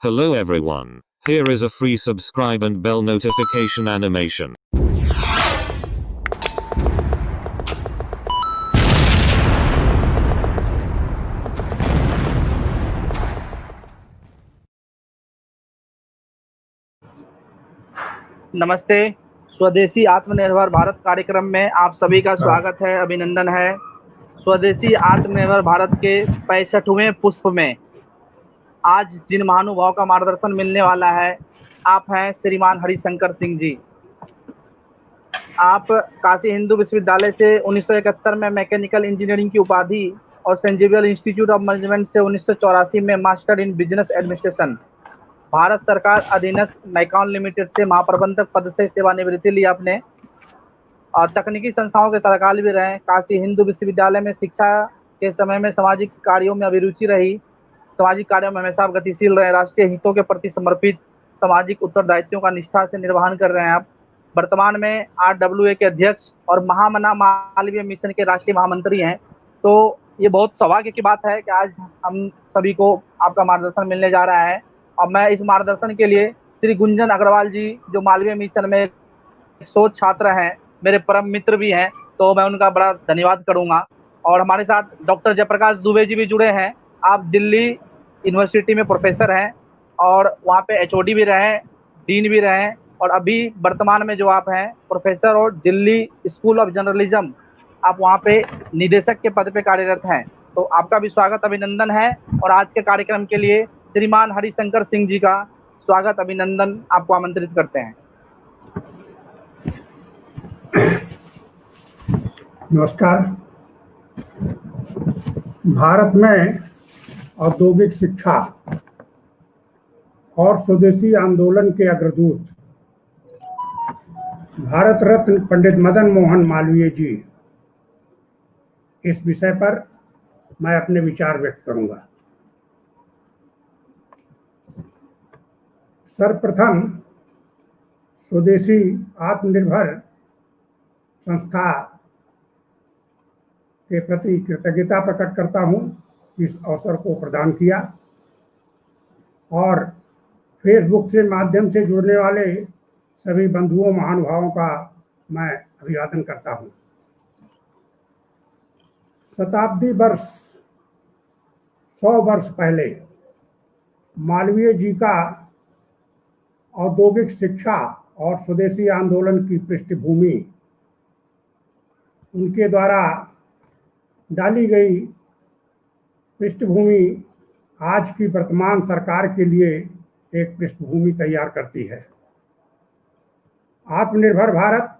Hello everyone. Here is a free subscribe and bell notification animation. नमस्ते। स्वदेशी आत्मनिर्भर भारत कार्यक्रम में आप सभी का स्वागत है, अभिनंदन है। स्वदेशी आत्मनिर्भर भारत के 65वें पुष्प में आज जिन महानुभाव का मार्गदर्शन मिलने वाला है, आप हैं श्रीमान हरिशंकर सिंह जी। आप काशी हिंदू विश्वविद्यालय से 1971 में मैकेनिकल इंजीनियरिंग की उपाधि और Saint Xavier Institute of Management से 1984 में master in business administration, Bharat सरकार अधीनस्थ मैकॉन लिमिटेड से महाप्रबंधक पद से सेवानिवृत्ति ली आपने। और तकनीकी संस्थाओं के सलाहकार भी रहे। काशी हिंदू विश्वविद्यालय में शिक्षा के समय में सामाजिक कार्यों में अभिरुचि रही। सामाजिक कार्यों में हमेशा आप गतिशील रहे। राष्ट्रीय हितों के प्रति समर्पित सामाजिक उत्तरदायित्वों का निष्ठा से निर्वहन कर रहे हैं आप। वर्तमान में RWA के अध्यक्ष और महामना मालवीय मिशन के राष्ट्रीय महामंत्री हैं। तो ये बहुत सौभाग्य की बात है कि आज हम सभी को आपका मार्गदर्शन मिलने जा रहा है। और मैं इस मार्गदर्शन के लिए श्री गुंजन अग्रवाल जी, जो मालवीय मिशन में एक शोध छात्र हैं, मेरे परम मित्र भी हैं, तो मैं उनका बड़ा धन्यवाद करूंगा। और हमारे साथ डॉक्टर जयप्रकाश दुबे जी भी जुड़े हैं। आप दिल्ली यूनिवर्सिटी में प्रोफेसर हैं और वहाँ पे HOD भी रहे, डीन भी रहे, और अभी वर्तमान में जो आप हैं प्रोफेसर और दिल्ली स्कूल ऑफ जर्नलिज्म, आप वहाँ पे निदेशक के पद पे कार्यरत हैं। तो आपका भी स्वागत, अभिनंदन है। और आज के कार्यक्रम के लिए श्रीमान हरिशंकर सिंह जी का स्वागत, अभिनंदन आपको आमंत्रित करते हैं। नमस्कार। भारत में औद्योगिक शिक्षा और स्वदेशी आंदोलन के अग्रदूत भारत रत्न पंडित मदन मोहन मालवीय जी, इस विषय पर मैं अपने विचार व्यक्त करूंगा। सर्वप्रथम स्वदेशी आत्मनिर्भर संस्था के प्रति कृतज्ञता प्रकट करता हूं, इस अवसर को प्रदान किया। और फेसबुक से माध्यम से जुड़ने वाले सभी बंधुओं महानुभावों का मैं अभिवादन करता हूं। शताब्दी वर्ष 100 वर्ष पहले मालवीय जी का औद्योगिक शिक्षा और स्वदेशी आंदोलन की पृष्ठभूमि, उनके द्वारा डाली गई पृष्ठभूमि आज की वर्तमान सरकार के लिए एक पृष्ठभूमि तैयार करती है। आत्मनिर्भर भारत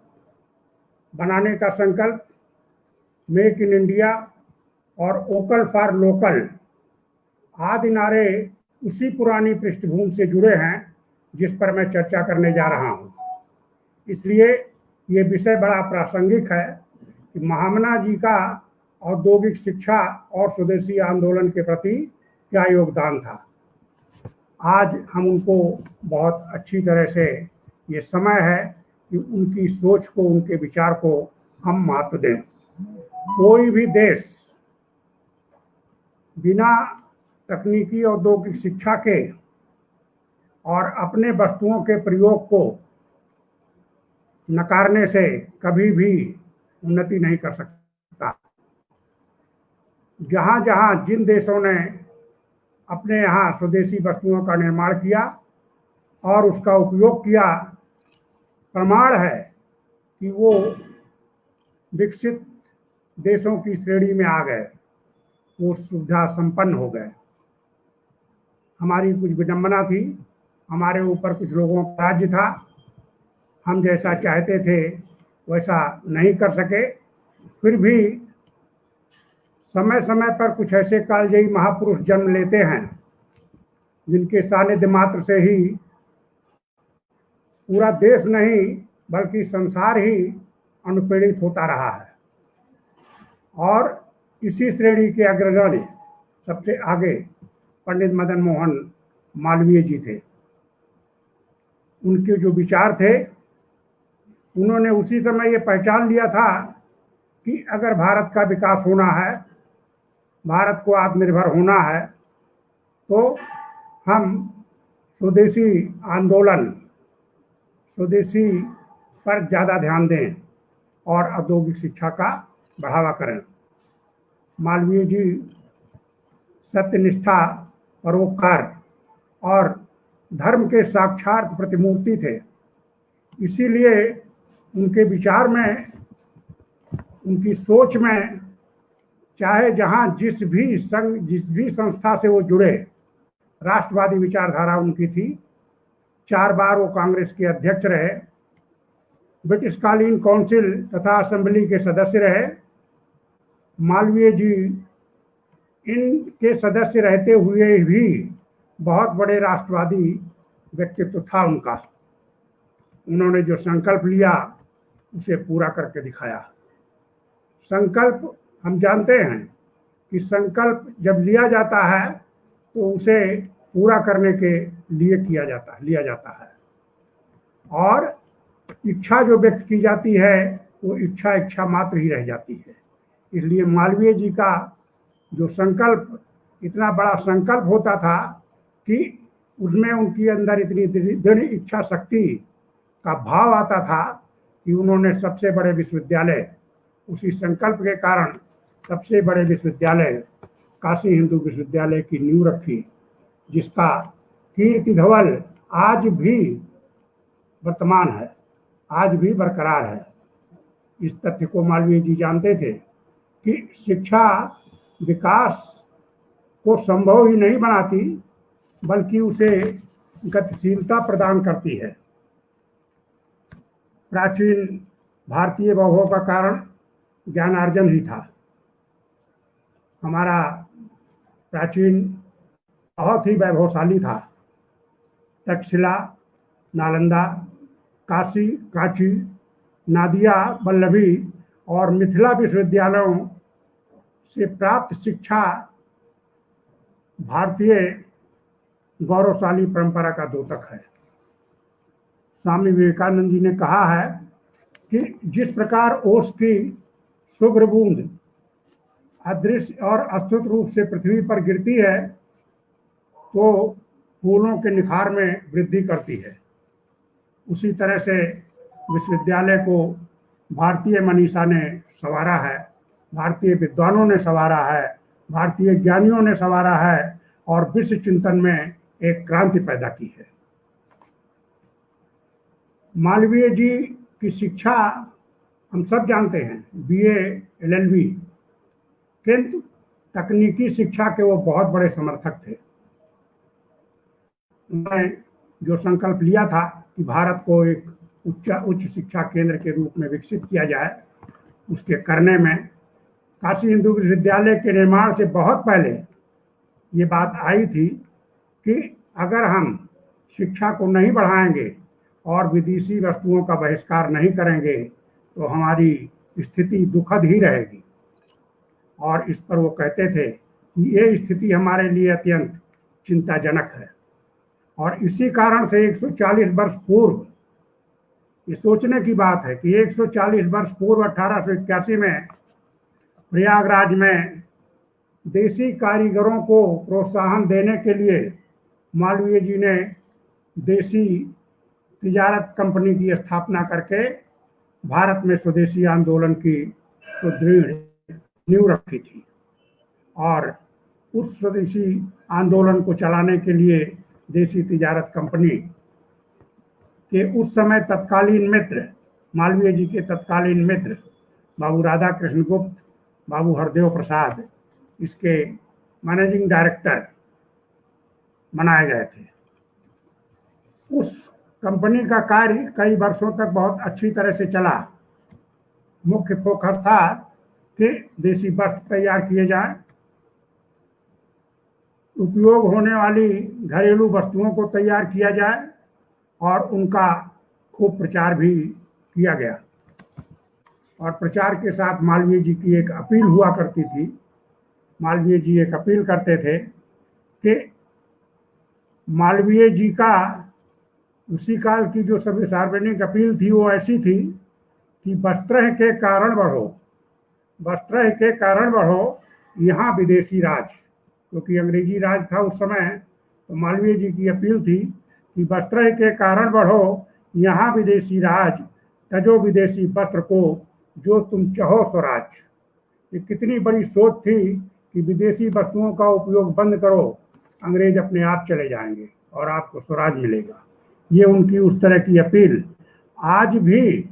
बनाने का संकल्प, मेक इन इंडिया और वोकल फॉर लोकल आदि नारे उसी पुरानी पृष्ठभूमि से जुड़े हैं जिस पर मैं चर्चा करने जा रहा हूं। इसलिए ये विषय बड़ा प्रासंगिक है कि महामना जी का औद्योगिक शिक्षा और स्वदेशी आंदोलन के प्रति क्या योगदान था। आज हम उनको बहुत अच्छी तरह से, ये समय है कि उनकी सोच को, उनके विचार को हम महत्व दें। कोई भी देश बिना तकनीकी औद्योगिक शिक्षा के और अपने वस्तुओं के प्रयोग को नकारने से कभी भी उन्नति नहीं कर सकता। जहाँ जहाँ जिन देशों ने अपने यहाँ स्वदेशी वस्तुओं का निर्माण किया और उसका उपयोग किया, प्रमाण है कि वो विकसित देशों की श्रेणी में आ गए, वो सुविधा संपन्न हो गए। हमारी कुछ विडंबना थी, हमारे ऊपर कुछ लोगों का राज्य था, हम जैसा चाहते थे वैसा नहीं कर सके। फिर भी समय समय पर कुछ ऐसे कालजयी महापुरुष जन्म लेते हैं जिनके सानिध्य मात्र से ही पूरा देश नहीं बल्कि संसार ही अनुप्रेरित होता रहा है। और इसी श्रेणी के अग्रगण्य सबसे आगे पंडित मदन मोहन मालवीय जी थे। उनके जो विचार थे, उन्होंने उसी समय ये पहचान लिया था कि अगर भारत का विकास होना है, भारत को आत्मनिर्भर होना है, तो हम स्वदेशी आंदोलन, स्वदेशी पर ज़्यादा ध्यान दें और औद्योगिक शिक्षा का बढ़ावा करें। मालवीय जी सत्यनिष्ठा, परोपकार और धर्म के साक्षात प्रतिमूर्ति थे। इसीलिए उनके विचार में, उनकी सोच में, चाहे जहां जिस भी संस्था से वो जुड़े, राष्ट्रवादी विचारधारा उनकी थी। 4 बार वो कांग्रेस के अध्यक्ष रहे, ब्रिटिशकालीन काउंसिल तथा असेंबली के सदस्य रहे। मालवीय जी इनके सदस्य रहते हुए भी बहुत बड़े राष्ट्रवादी व्यक्तित्व था उनका। उन्होंने जो संकल्प लिया उसे पूरा करके दिखाया। संकल्प, हम जानते हैं कि संकल्प जब लिया जाता है तो उसे पूरा करने के लिए लिया जाता है और इच्छा जो व्यक्त की जाती है वो इच्छा मात्र ही रह जाती है। इसलिए मालवीय जी का जो संकल्प, इतना बड़ा संकल्प होता था कि उसमें उनकी अंदर इतनी दृढ़ इच्छा शक्ति का भाव आता था कि उन्होंने सबसे बड़े विश्वविद्यालय, उसी संकल्प के कारण सबसे बड़े विश्वविद्यालय काशी हिंदू विश्वविद्यालय की नींव रखी, जिसका कीर्ति धवल आज भी वर्तमान है, आज भी बरकरार है। इस तथ्य को मालवीय जी जानते थे कि शिक्षा विकास को संभव ही नहीं बनाती, बल्कि उसे गतिशीलता प्रदान करती है। प्राचीन भारतीय वैभव का कारण ज्ञानार्जन ही था। हमारा प्राचीन बहुत ही वैभवशाली था। तक्षशिला, नालंदा, काशी, कांची, नादिया, वल्लभी और मिथिला विश्वविद्यालयों से प्राप्त शिक्षा भारतीय गौरवशाली परंपरा का द्योतक है। स्वामी विवेकानंद जी ने कहा है कि जिस प्रकार ओस की शुभ्र बूंद अदृश्य और अस्तुत रूप से पृथ्वी पर गिरती है तो फूलों के निखार में वृद्धि करती है, उसी तरह से विश्वविद्यालय को भारतीय मनीषा ने संवारा है, भारतीय विद्वानों ने संवारा है, भारतीय ज्ञानियों ने संवारा है और विश्व चिंतन में एक क्रांति पैदा की है। मालवीय जी की शिक्षा हम सब जानते हैं, BA LLB, किंतु तकनीकी शिक्षा के वो बहुत बड़े समर्थक थे। उन्होंने जो संकल्प लिया था कि भारत को एक उच्च शिक्षा केंद्र के रूप में विकसित किया जाए, उसके करने में काशी हिंदू विश्वविद्यालय के निर्माण से बहुत पहले ये बात आई थी कि अगर हम शिक्षा को नहीं बढ़ाएंगे और विदेशी वस्तुओं का बहिष्कार नहीं करेंगे तो हमारी स्थिति दुखद ही रहेगी। और इस पर वो कहते थे कि ये स्थिति हमारे लिए अत्यंत चिंताजनक है। और इसी कारण से 140 वर्ष पूर्व, ये सोचने की बात है कि 140 वर्ष पूर्व 1881 में प्रयागराज में देसी कारीगरों को प्रोत्साहन देने के लिए मालवीय जी ने देसी तिजारत कंपनी की स्थापना करके भारत में स्वदेशी आंदोलन की सुदृढ़ नींव रखी थी। और उस स्वदेशी आंदोलन को चलाने के लिए देसी तिजारत कंपनी के उस समय तत्कालीन मित्र, मालवीय जी के तत्कालीन मित्र बाबू राधा कृष्ण गुप्त, बाबू हरदेव प्रसाद इसके मैनेजिंग डायरेक्टर बनाए गए थे। उस कंपनी का कार्य कई वर्षों तक बहुत अच्छी तरह से चला। मुख्य फोकस था कि देसी वस्त्र तैयार किए जाएं, उपयोग होने वाली घरेलू वस्तुओं को तैयार किया जाए और उनका खूब प्रचार भी किया गया। और प्रचार के साथ मालवीय जी की एक अपील हुआ करती थी। मालवीय जी एक अपील करते थे कि मालवीय जी का उसी काल की जो सभी सार्वजनिक अपील थी वो ऐसी थी कि वस्त्र के कारण बढ़ो, वस्त्र के कारण बढ़ो, यहाँ विदेशी राज, क्योंकि अंग्रेजी राज था उस समय। तो मालवीय जी की अपील थी कि वस्त्र के कारण बढ़ो, यहाँ विदेशी राज, तजो विदेशी वस्त्र को, जो तुम चाहो स्वराज। ये कितनी बड़ी सोच थी कि विदेशी वस्तुओं का उपयोग बंद करो, अंग्रेज अपने आप चले जाएंगे और आपको स्वराज मिलेगा। ये उनकी उस तरह की अपील। आज भी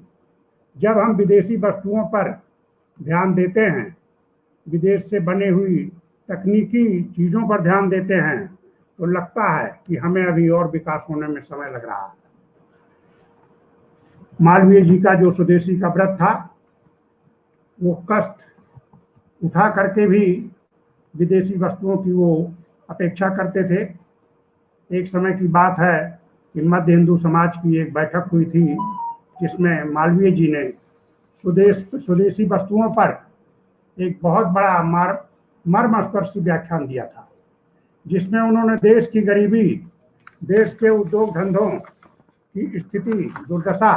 जब हम विदेशी वस्तुओं पर ध्यान देते हैं, विदेश से बने हुई तकनीकी चीज़ों पर ध्यान देते हैं, तो लगता है कि हमें अभी और विकास होने में समय लग रहा है। मालवीय जी का जो स्वदेशी का व्रत था, वो कष्ट उठा करके भी विदेशी वस्तुओं की वो अपेक्षा करते थे। एक समय की बात है कि मध्य हिंदू समाज की एक बैठक हुई थी, जिसमें मालवीय जी ने स्वदेशी वस्तुओं पर एक बहुत बड़ा मर्मस्पर्शी व्याख्यान दिया था, जिसमें उन्होंने देश की गरीबी, देश के उद्योग धंधों की स्थिति, दुर्दशा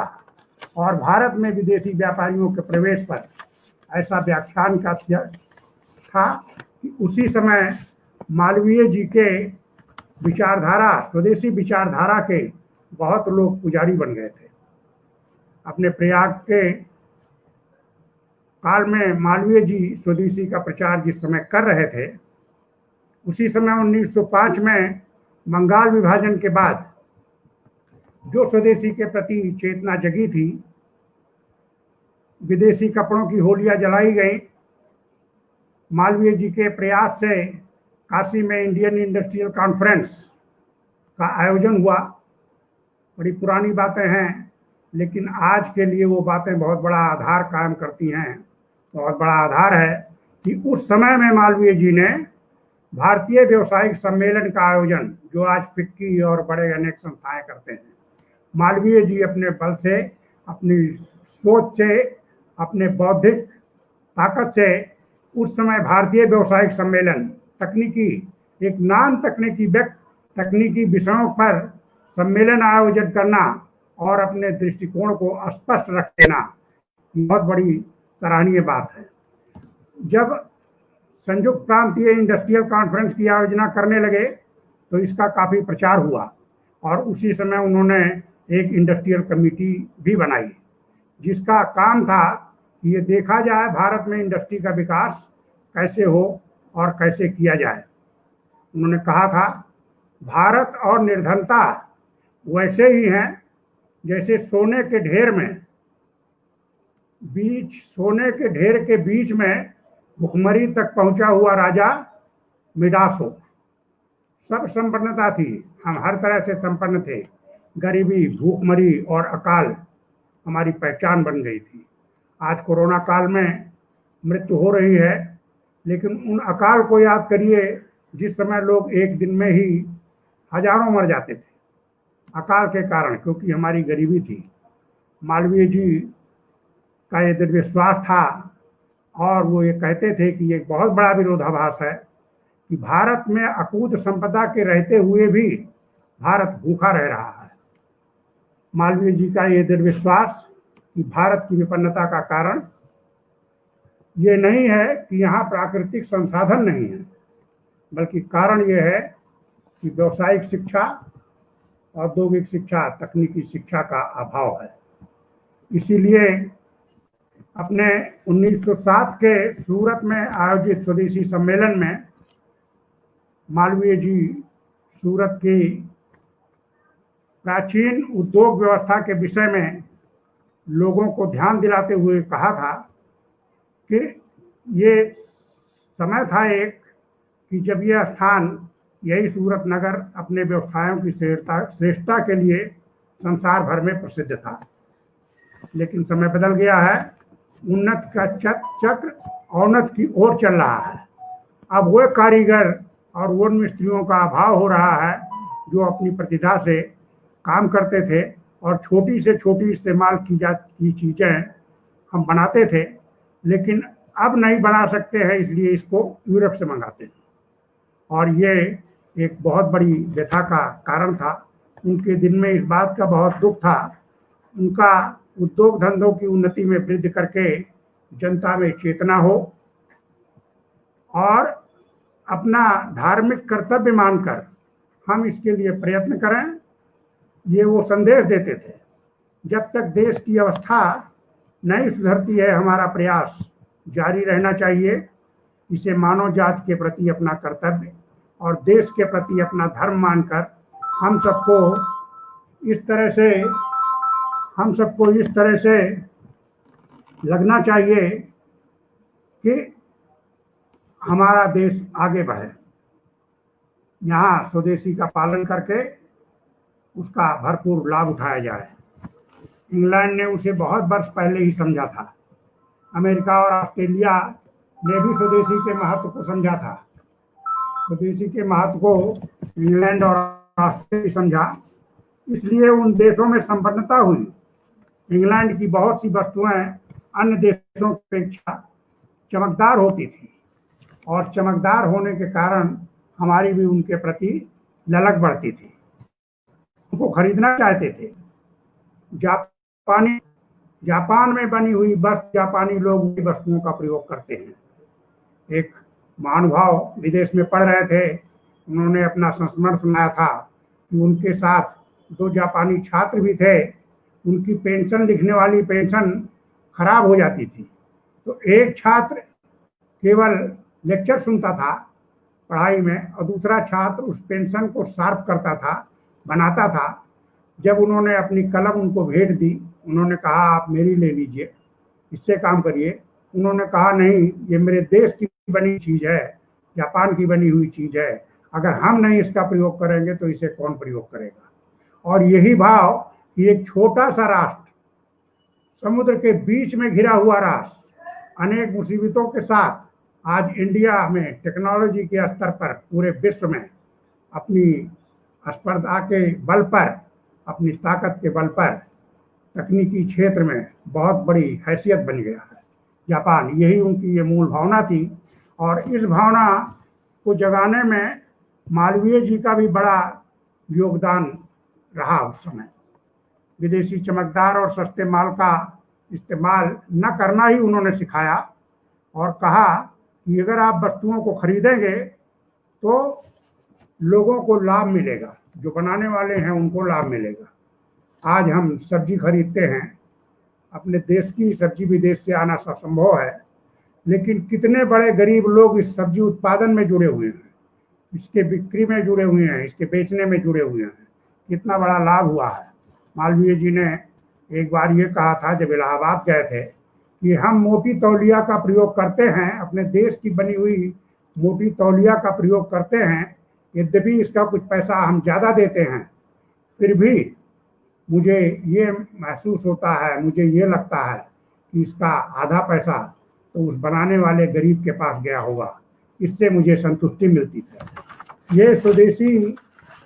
और भारत में विदेशी व्यापारियों के प्रवेश पर ऐसा व्याख्यान का था कि उसी समय मालवीय जी के विचारधारा, स्वदेशी विचारधारा के बहुत लोग पुजारी बन गए थे। अपने प्रयाग के काल में मालवीय जी स्वदेशी का प्रचार जिस समय कर रहे थे, उसी समय 1905 में बंगाल विभाजन के बाद जो स्वदेशी के प्रति चेतना जगी थी, विदेशी कपड़ों की होलियां जलाई गई। मालवीय जी के प्रयास से काशी में इंडियन इंडस्ट्रियल कॉन्फ्रेंस का आयोजन हुआ। बड़ी पुरानी बातें हैं, लेकिन आज के लिए वो बातें बहुत बड़ा आधार कायम करती हैं। बहुत बड़ा आधार है कि उस समय में मालवीय जी ने भारतीय व्यवसायिक सम्मेलन का आयोजन, जो आज फिक्की और बड़े अनेक संस्थाएं करते हैं, मालवीय जी अपने बल से, अपनी सोच से, अपने बौद्धिक ताकत से उस समय भारतीय व्यवसायिक सम्मेलन, तकनीकी, एक नॉन तकनीकी विषयों पर सम्मेलन आयोजित करना और अपने दृष्टिकोण को स्पष्ट रख देना बहुत बड़ी सराहनीय बात है। जब संयुक्त प्रांतीय इंडस्ट्रियल कॉन्फ्रेंस की आयोजना करने लगे तो इसका काफ़ी प्रचार हुआ और उसी समय उन्होंने एक इंडस्ट्रियल कमेटी भी बनाई, जिसका काम था कि ये देखा जाए भारत में इंडस्ट्री का विकास कैसे हो और कैसे किया जाए। उन्होंने कहा था, भारत और निर्धनता वैसे ही हैं जैसे सोने के ढेर के बीच में भुखमरी तक पहुंचा हुआ राजा मिडास हो। सब संपन्नता थी, हम हर तरह से संपन्न थे, गरीबी, भूखमरी और अकाल हमारी पहचान बन गई थी। आज कोरोना काल में मृत्यु हो रही है, लेकिन उन अकाल को याद करिए जिस समय लोग एक दिन में ही हजारों मर जाते थे अकाल के कारण, क्योंकि हमारी गरीबी थी। मालवीय जी का ये दृढ़ विश्वास था और वो ये कहते थे कि एक बहुत बड़ा विरोधाभास है कि भारत में अकूत संपदा के रहते हुए भी भारत भूखा रह रहा है। मालवीय जी का ये दृढ़ विश्वास कि भारत की विपन्नता का कारण ये नहीं है कि यहाँ प्राकृतिक संसाधन नहीं है, बल्कि कारण ये है कि व्यावसायिक शिक्षा, औद्योगिक शिक्षा, तकनीकी शिक्षा का अभाव है। इसीलिए अपने 1907 के सूरत में आयोजित स्वदेशी सम्मेलन में मालवीय जी सूरत की प्राचीन उद्योग व्यवस्था के विषय में लोगों को ध्यान दिलाते हुए कहा था कि ये समय था एक कि जब यह स्थान, यही सूरत नगर अपने व्यवसायों की श्रेष्ठता के लिए संसार भर में प्रसिद्ध था। लेकिन समय बदल गया है, उन्नत का चक्र अवनत की ओर चल रहा है। अब वो कारीगर और वो मिस्त्रियों का अभाव हो रहा है जो अपनी प्रतिभा से काम करते थे और छोटी से छोटी इस्तेमाल की चीज़ें हम बनाते थे, लेकिन अब नहीं बना सकते हैं, इसलिए इसको यूरोप से मंगाते हैं। और ये एक बहुत बड़ी व्यथा का कारण था। उनके दिन में इस बात का बहुत दुख था। उनका उद्योग धंधों की उन्नति में वृद्धि करके जनता में चेतना हो और अपना धार्मिक कर्तव्य मानकर हम इसके लिए प्रयत्न करें ये वो संदेश देते थे, जब तक देश की अवस्था नहीं सुधरती है हमारा प्रयास जारी रहना चाहिए। इसे मानव जाति के प्रति अपना कर्तव्य और देश के प्रति अपना धर्म मानकर हम सबको इस तरह से लगना चाहिए कि हमारा देश आगे बढ़े, यहाँ स्वदेशी का पालन करके उसका भरपूर लाभ उठाया जाए। इंग्लैंड ने उसे बहुत वर्ष पहले ही समझा था। अमेरिका और ऑस्ट्रेलिया ने भी स्वदेशी के महत्व को समझा था। स्वदेशी के महत्व को इंग्लैंड और ऑस्ट्रेलिया समझा, इसलिए उन देशों में संपन्नता हुई। इंग्लैंड की बहुत सी वस्तुएं अन्य देशों की अपेक्षा चमकदार होती थी और चमकदार होने के कारण हमारी भी उनके प्रति ललक बढ़ती थी, उनको खरीदना चाहते थे। जापान में बनी हुई जापानी लोग वस्तुओं का प्रयोग करते हैं। एक महानुभाव विदेश में पढ़ रहे थे, उन्होंने अपना संस्मरण सुनाया था कि उनके साथ 2 जापानी छात्र भी थे। उनकी पेंशन, लिखने वाली पेंशन खराब हो जाती थी, तो एक छात्र केवल लेक्चर सुनता था पढ़ाई में और दूसरा छात्र उस पेंशन को शार्प करता था, बनाता था। जब उन्होंने अपनी कलम उनको भेंट दी, उन्होंने कहा आप मेरी ले लीजिए, इससे काम करिए। उन्होंने कहा नहीं, ये मेरे देश की बनी चीज है, जापान की बनी हुई चीज है, अगर हम नहीं इसका प्रयोग करेंगे तो इसे कौन प्रयोग करेगा। और यही भाव कि एक छोटा सा राष्ट्र, समुद्र के बीच में घिरा हुआ राष्ट्र, अनेक मुसीबतों के साथ आज इंडिया में टेक्नोलॉजी के स्तर पर पूरे विश्व में अपनी स्पर्धा के बल पर, अपनी ताकत के बल पर तकनीकी क्षेत्र में बहुत बड़ी हैसियत बन गया है जापान। यही उनकी ये मूल भावना थी और इस भावना को जगाने में मालवीय जी का भी बड़ा योगदान रहा। उस समय विदेशी चमकदार और सस्ते माल का इस्तेमाल न करना ही उन्होंने सिखाया और कहा कि अगर आप वस्तुओं को खरीदेंगे तो लोगों को लाभ मिलेगा, जो बनाने वाले हैं उनको लाभ मिलेगा। आज हम सब्जी खरीदते हैं, अपने देश की सब्जी विदेश से आना असंभव है, लेकिन कितने बड़े गरीब लोग इस सब्जी उत्पादन में जुड़े हुए हैं, इसके बिक्री में जुड़े हुए हैं, इसके बेचने में जुड़े हुए हैं, कितना बड़ा लाभ हुआ है। मालवीय जी ने एक बार ये कहा था जब इलाहाबाद गए थे कि हम मोटी तौलिया का प्रयोग करते हैं, अपने देश की बनी हुई मोटी तौलिया का प्रयोग करते हैं, यद्यपि इसका कुछ पैसा हम ज़्यादा देते हैं, फिर भी मुझे ये महसूस होता है, मुझे ये लगता है कि इसका आधा पैसा तो उस बनाने वाले गरीब के पास गया होगा, इससे मुझे संतुष्टि मिलती है। ये स्वदेशी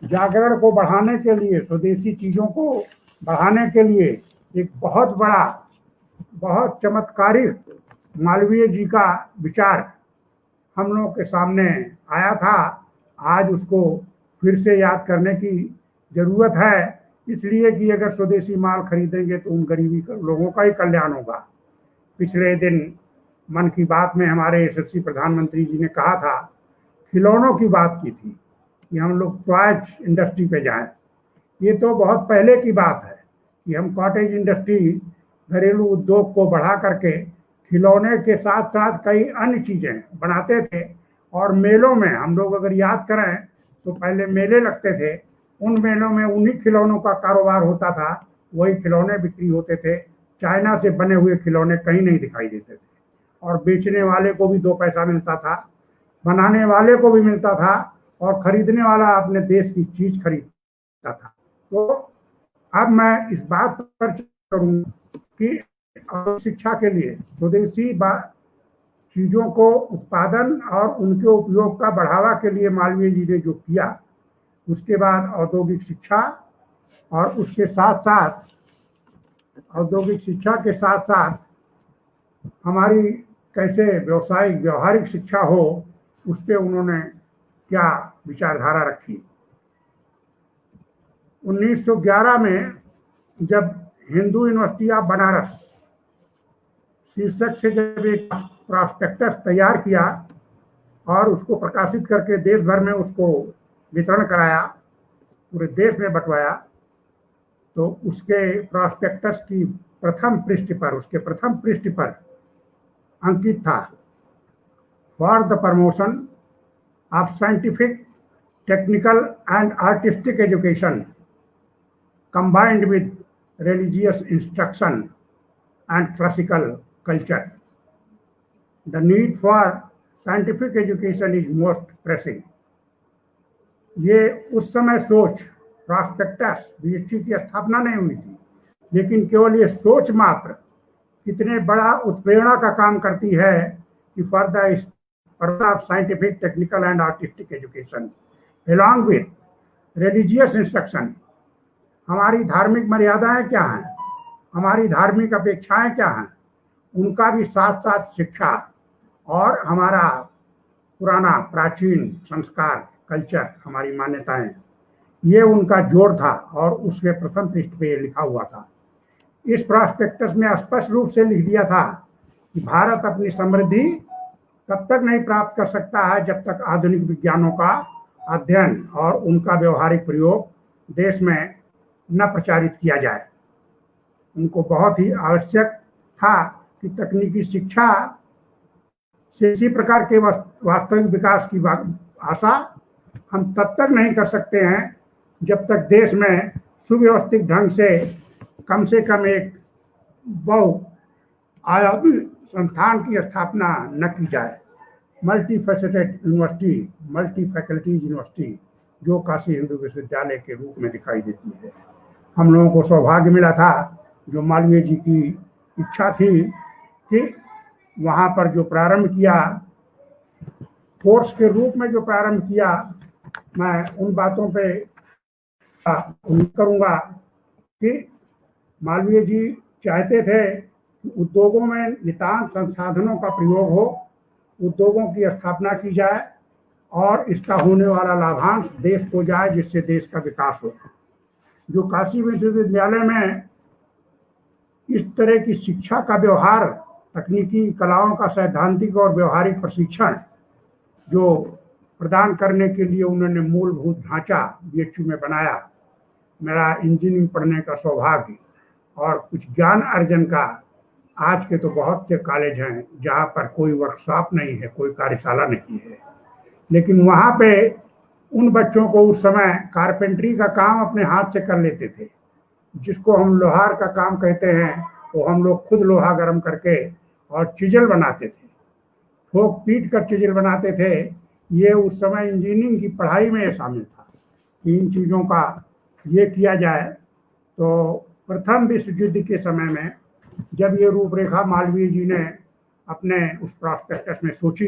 जागरण को बढ़ाने के लिए, स्वदेशी चीज़ों को बढ़ाने के लिए एक बहुत बड़ा, बहुत चमत्कारिक मालवीय जी का विचार हम लोगों के सामने आया था। आज उसको फिर से याद करने की ज़रूरत है, इसलिए कि अगर स्वदेशी माल खरीदेंगे तो उन गरीबी लोगों का ही कल्याण होगा। पिछले दिन मन की बात में हमारे यशस्वी प्रधानमंत्री जी ने कहा था, खिलौनों की बात की थी कि हम लोग टॉयज इंडस्ट्री पे जाएं। ये तो बहुत पहले की बात है कि हम कॉटेज इंडस्ट्री, घरेलू उद्योग को बढ़ा करके खिलौने के साथ साथ कई अन्य चीज़ें बनाते थे। और मेलों में हम लोग अगर याद करें तो पहले मेले लगते थे, उन मेलों में उन्हीं खिलौनों का कारोबार होता था, वही खिलौने बिक्री होते थे। चाइना से बने हुए खिलौने कहीं नहीं दिखाई देते थे और बेचने वाले को भी 2 पैसा मिलता था, बनाने वाले को भी मिलता था और खरीदने वाला अपने देश की चीज खरीदता था। तो अब मैं इस बात पर चर्चा करूंगा कि शिक्षा के लिए स्वदेशी चीजों को उत्पादन और उनके उपयोग का बढ़ावा के लिए मालवीय जी ने जो किया, उसके बाद औद्योगिक शिक्षा और उसके साथ साथ औद्योगिक शिक्षा के साथ साथ हमारी कैसे व्यवहारिक शिक्षा हो, उस पर उन्होंने क्या विचारधारा रखी। 1911 में जब हिंदू यूनिवर्सिटी ऑफ बनारस शीर्षक से जब एक प्रॉस्पेक्टस तैयार किया और उसको प्रकाशित करके देश भर में उसको वितरण कराया, पूरे देश में बंटवाया, तो उसके प्रॉस्पेक्टस की उसके प्रथम पृष्ठ पर अंकित था, for the promotion of scientific, technical and artistic education combined with religious instruction and classical culture, the need for scientific education is most pressing. ये उस समय सोच, प्रॉस्पेक्टस, बीएचयू की स्थापना नहीं हुई थी, लेकिन केवल ये सोच मात्र कितने बड़ा उत्प्रेरणा का काम करती है कि for the of scientific, technical and artistic education along with religious instruction, हमारी धार्मिक मर्यादाएं क्या हैं, हमारी धार्मिक अपेक्षाएं क्या हैं, उनका भी साथ साथ शिक्षा और हमारा पुराना प्राचीन संस्कार, कल्चर, हमारी मान्यताएं, ये उनका जोड़ था और उसके प्रथम पृष्ठ पे लिखा हुआ था। इस प्रॉस्पेक्टस में स्पष्ट रूप से लिख दिया था कि भारत अपनी समृद्धि तब तक नहीं प्राप्त कर सकता है जब तक आधुनिक विज्ञानों का अध्ययन और उनका व्यवहारिक प्रयोग देश में न प्रचारित किया जाए। उनको बहुत ही आवश्यक था कि तकनीकी शिक्षा से इसी प्रकार के वास्तविक विकास की आशा हम तब तक नहीं कर सकते हैं जब तक देश में सुव्यवस्थित ढंग से कम एक बहुआयामी संस्थान की स्थापना न की जाए। Multi faceted university, multi faculties university, जो काशी हिंदू विश्वविद्यालय के रूप में दिखाई देती है। हम लोगों को सौभाग्य मिला था, जो मालवीय जी की इच्छा थी कि वहाँ पर जो प्रारंभ किया, कोर्स के रूप में जो प्रारंभ किया, मैं उन बातों पे उम्मीद करूँगा कि मालवीय जी चाहते थे कि उद्योगों में नितांत संसाधनों का प्रयोग हो, उद्योगों की स्थापना की जाए और इसका होने वाला लाभांश देश को जाए, जिससे देश का विकास हो। जो काशी विश्वविद्यालय में इस तरह की शिक्षा का व्यवहार, तकनीकी कलाओं का सैद्धांतिक और व्यवहारिक प्रशिक्षण जो प्रदान करने के लिए उन्होंने मूलभूत ढांचा बीएचयू में बनाया, मेरा इंजीनियरिंग पढ़ने का सौभाग्य और कुछ ज्ञान अर्जन का, आज के तो बहुत से कॉलेज हैं जहाँ पर कोई वर्कशॉप नहीं है, कोई कार्यशाला नहीं है, लेकिन वहाँ पे उन बच्चों को उस समय कारपेंटरी का काम अपने हाथ से कर लेते थे, जिसको हम लोहार का काम कहते हैं। वो हम लोग खुद लोहा गर्म करके और चिजल बनाते थे, ठोक पीट कर चिजल बनाते थे। ये उस समय इंजीनियरिंग की पढ़ाई में शामिल था कि इन चीज़ों का ये किया जाए। तो प्रथम विश्व युद्ध के समय में जब ये रूपरेखा मालवीय जी ने अपने उस प्रॉस्पेक्टस में सोची,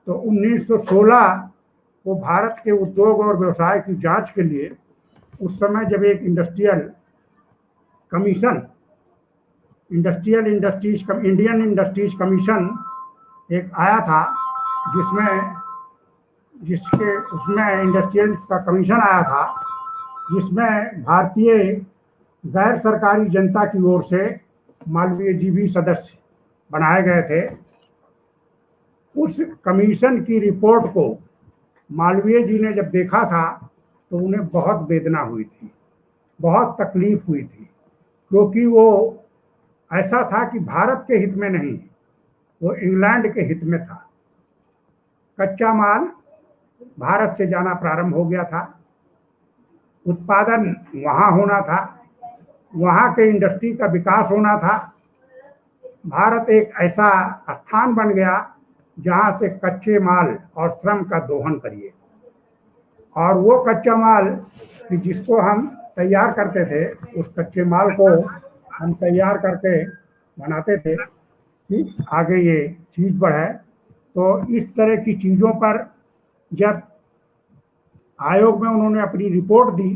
तो 1916 को भारत के उद्योग और व्यवसाय की जांच के लिए उस समय जब एक इंडियन इंडस्ट्रीज कमीशन एक आया था, उसमें इंडस्ट्रियल का कमीशन आया था, जिसमें भारतीय गैर सरकारी जनता की ओर से मालवीय जी भी सदस्य बनाए गए थे। उस कमीशन की रिपोर्ट को मालवीय जी ने जब देखा था तो उन्हें बहुत वेदना हुई थी, बहुत तकलीफ हुई थी, क्योंकि वो ऐसा था कि भारत के हित में नहीं, वो इंग्लैंड के हित में था। कच्चा माल भारत से जाना प्रारंभ हो गया था, उत्पादन वहाँ होना था, वहाँ के इंडस्ट्री का विकास होना था। भारत एक ऐसा स्थान बन गया जहाँ से कच्चे माल और श्रम का दोहन करिए, और वो कच्चा माल कि जिसको हम तैयार करते थे, उस कच्चे माल को हम तैयार करके बनाते थे कि आगे ये चीज़ बढ़े। तो इस तरह की चीज़ों पर जब आयोग में उन्होंने अपनी रिपोर्ट दी,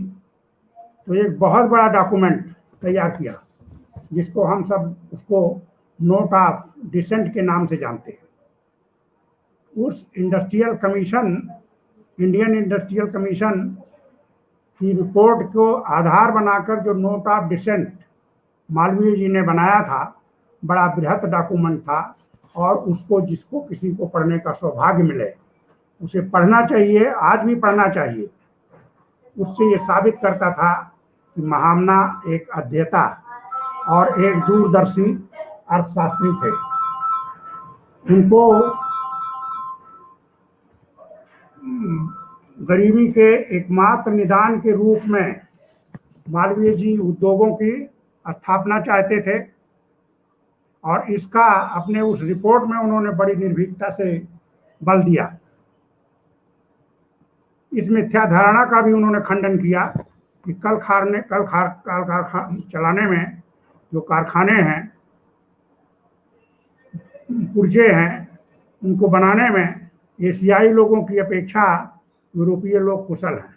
तो एक बहुत बड़ा डॉक्यूमेंट तैयार किया, जिसको हम सब उसको नोट ऑफ डिसेंट के नाम से जानते हैं। उस इंडियन इंडस्ट्रियल कमीशन की रिपोर्ट को आधार बनाकर जो नोट ऑफ डिसेंट मालवीय जी ने बनाया था, बड़ा बृहत डॉक्यूमेंट था, और उसको जिसको किसी को पढ़ने का सौभाग्य मिले उसे पढ़ना चाहिए, आज भी पढ़ना चाहिए। उससे ये साबित करता था कि महामना एक अध्येता और एक दूरदर्शी अर्थशास्त्री थे। उनको गरीबी के एकमात्र निदान के रूप में मालवीय जी उद्योगों की स्थापना चाहते थे और इसका अपने उस रिपोर्ट में उन्होंने बड़ी निर्भीकता से बल दिया। इस मिथ्या धारणा का भी उन्होंने खंडन किया कि कल चलाने में जो कारखाने हैं, पुर्जे हैं, उनको बनाने में एशियाई लोगों की अपेक्षा यूरोपीय लोग कुशल हैं।